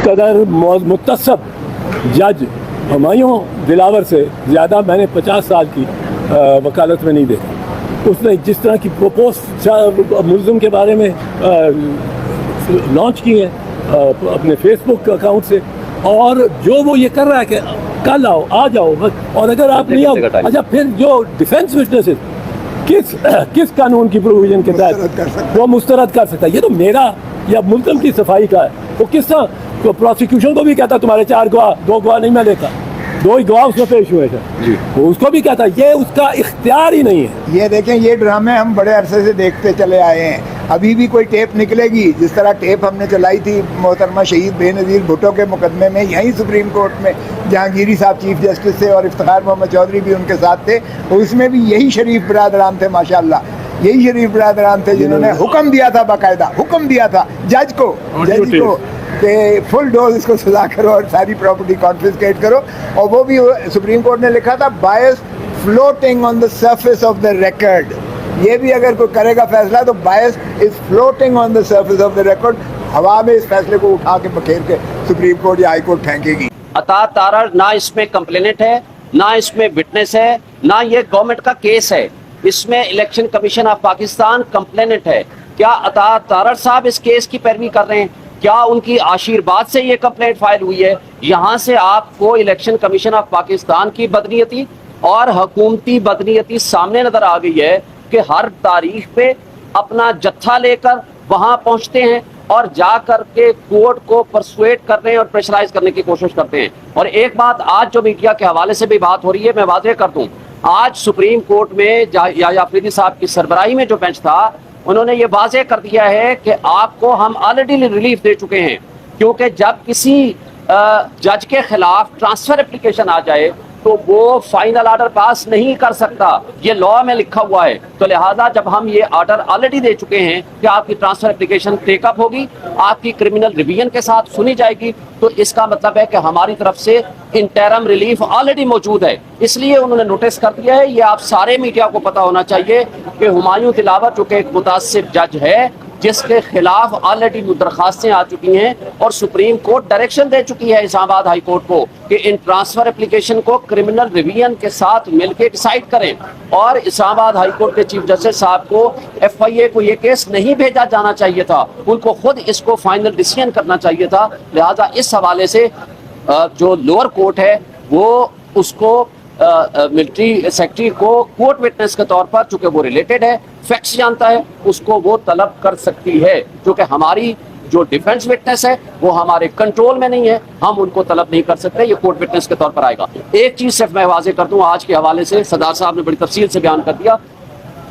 قدر متصب جج ہمایوں دلاور سے زیادہ میں نے 50 سال کی وکالت میں نہیں دیکھا. اس نے جس طرح کی پروپوز ملزم کے بارے میں لانچ کی ہیں اپنے فیس بک اکاؤنٹ سے, اور جو وہ یہ کر رہا ہے کہ کل آؤ آ جاؤ بس, اور اگر آپ نہیں آؤ اچھا پھر جو ڈیفینس وٹنسز کس قانون کی پروویژن کے تحت وہ مسترد کر سکتا ہے. یہ تو میرا یا ملزم کی صفائی کا ہے. وہ کس طرح تو پروسیکیوشن کو بھی کہتا تمہارے 4 گواہ 2 گواہ نہیں میں لیتا, 2 ہی گواہ اس میں پیش ہوئے تھے, وہ اس کو بھی کہتا یہ اس کا اختیار ہی نہیں ہے. یہ دیکھیں یہ ڈرامے ہم بڑے عرصے سے دیکھتے چلے آئے ہیں. ابھی بھی کوئی ٹیپ نکلے گی جس طرح ٹیپ ہم نے چلائی تھی محترمہ شہید بے نظیر بھٹو کے مقدمے میں یہیں سپریم کورٹ میں, جہانگیری صاحب چیف جسٹس تھے اور افتخار محمد چودھری بھی ان کے ساتھ تھے, تو اس میں بھی یہی شریف برادران تھے ماشاءاللہ, یہی شریف برادران تھے جنہوں نے حکم دیا تھا, باقاعدہ حکم دیا تھا جج کو کہ فل ڈوز اس کو سزا کرو اور ساری پراپرٹی کانفسکیٹ کرو. اور وہ بھی سپریم کورٹ نے لکھا تھا bias floating on the surface of the record. یہ بھی اگر کوئی کرے گا فیصلہ تو bias is floating on the surface of the record, ہوا میں اس فیصلے کو اٹھا کے بکھیر کے سپریم کورٹ یا ہائی کورٹ پھینکے گی. عطا تارڑ نہ اس میں کمپلینٹ ہے, نہ اس میں وٹنس ہے, نہ یہ گورنمنٹ کا کیس ہے. اس میں election commission of Pakistan complaint ہے. کیا عطا تارڑ صاحب اس کیس کی پیروی کر رہے ہیں؟ کیا ان کی آشیرواد سے یہ کمپلینٹ فائل ہوئی ہے؟ یہاں سے آپ کو الیکشن کمیشن آف پاکستان کی بدنیتی اور حکومتی بدنیتی سامنے نظر آ گئی ہے کہ ہر تاریخ پہ اپنا جتھا لے کر وہاں پہنچتے ہیں اور جا کر کے کورٹ کو پرسویٹ کرنے اور پریشرائز کرنے کی کوشش کرتے ہیں. اور ایک بات آج جو میڈیا کے حوالے سے بھی بات ہو رہی ہے میں واضح کر دوں, آج سپریم کورٹ میں یحییٰ آفریدی صاحب کی سربراہی میں جو بینچ تھا انہوں نے یہ واضح کر دیا ہے کہ آپ کو ہم آلریڈی ریلیف دے چکے ہیں, کیونکہ جب کسی جج کے خلاف ٹرانسفر اپلیکیشن آ جائے تو وہ فائنل آرڈر پاس نہیں کر سکتا, یہ لاء میں لکھا ہوا ہے. تو لہٰذا جب ہم یہ آرڈر آلریڈی دے چکے ہیں کہ آپ کی ٹرانسفر اپلیکیشن ٹیک اپ ہوگی, آپ کی کرمنل ریویژن کے ساتھ سنی جائے گی, تو اس کا مطلب ہے کہ ہماری طرف سے انٹرم ریلیف آلریڈی موجود ہے. اس لیے انہوں نے نوٹس کر دیا ہے. یہ آپ سارے میڈیا کو پتا ہونا چاہیے کہ ہمایوں دلاور جو کہ ایک متعصب جج ہے جس کے خلاف آلریڈی درخواستیں آ چکی ہیں اور سپریم کورٹ ڈائریکشن دے چکی ہے اسلام آباد ہائی کورٹ کو کہ ان ٹرانسفر اپلیکیشن کو کرمنل ریویژن کے ساتھ مل کے ڈیسائیڈ کریں. اور اسلام آباد ہائی کورٹ کے چیف جسٹس صاحب کو ایف آئی اے کو یہ کیس نہیں بھیجا جانا چاہیے تھا, ان کو خود اس کو فائنل ڈیسیژن کرنا چاہیے تھا. لہذا اس حوالے سے جو لوور کورٹ ہے وہ اس کو ملٹری سیکرٹری کو کورٹ وٹنس کے طور پر, چونکہ وہ ریلیٹڈ ہے, فیکٹس جانتا ہے, اس کو وہ طلب کر سکتی ہے. کیونکہ ہماری جو ڈیفنس وٹنس ہے وہ ہمارے کنٹرول میں نہیں ہے, ہم ان کو طلب نہیں کر سکتے, یہ کورٹ وٹنس کے طور پر آئے گا. ایک چیز صرف میں واضح کر دوں, آج کے حوالے سے سردار صاحب نے بڑی تفصیل سے بیان کر دیا,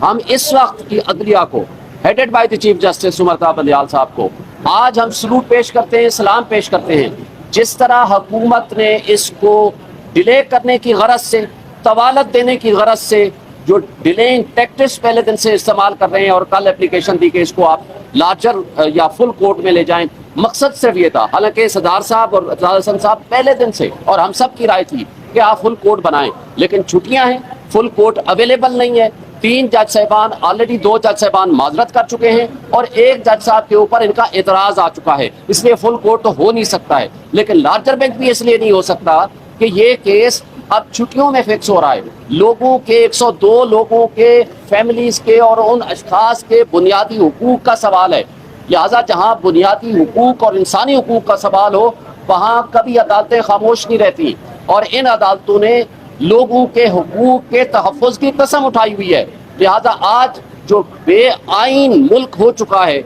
ہم اس وقت کی عدلیہ کو headed by the chief justice Umar Tahir Bandial sahib کو آج ہم سلوٹ پیش کرتے ہیں, سلام پیش کرتے ہیں. جس طرح حکومت نے اس کو ڈیلے کرنے کی غرض سے, طوالت دینے کی غرض سے جو ڈیلینگ ٹیکٹکس پہلے دن سے استعمال کر رہے ہیں اور کل اپلیکیشن دی کہ اس کو آپ لارجر یا فل کورٹ میں لے جائیں, مقصد صرف یہ تھا. حالانکہ سردار صاحب اور اعتراض حسن صاحب پہلے دن سے اور ہم سب کی رائے تھی کہ آپ فل کورٹ بنائیں, لیکن چھٹیاں ہیں, فل کورٹ اویلیبل نہیں ہے. 3 جج صاحبان آلریڈی 2 جج صاحبان معذرت کر چکے ہیں اور 1 جج صاحب کے اوپر ان کا اعتراض آ چکا ہے, اس لیے فل کورٹ تو ہو نہیں سکتا ہے. لیکن لارجر بینچ بھی اس لیے نہیں ہو سکتا کہ یہ کیس اب چھٹیوں میں فکس ہو رہا ہے. لوگوں کے 102 لوگوں کے فیملیز کے اور ان اشخاص کے بنیادی حقوق کا سوال ہے. لہٰذا جہاں بنیادی حقوق اور انسانی حقوق کا سوال ہو وہاں کبھی عدالتیں خاموش نہیں رہتی, اور ان عدالتوں نے لوگوں کے حقوق کے تحفظ کی قسم اٹھائی ہوئی ہے. لہذا آج جو بے آئین ملک ہو چکا ہے,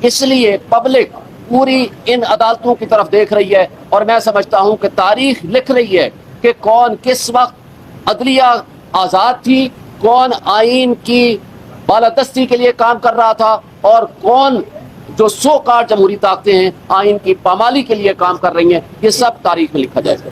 اس لیے پبلک پوری ان عدالتوں کی طرف دیکھ رہی ہے, اور میں سمجھتا ہوں کہ تاریخ لکھ رہی ہے کہ کون کس وقت عدلیہ آزاد تھی, کون آئین کی بالادستی کے لیے کام کر رہا تھا, اور کون جو سو کار جمہوری طاقتیں ہیں آئین کی پامالی کے لیے کام کر رہی ہیں. یہ سب تاریخ میں لکھا جائے گا.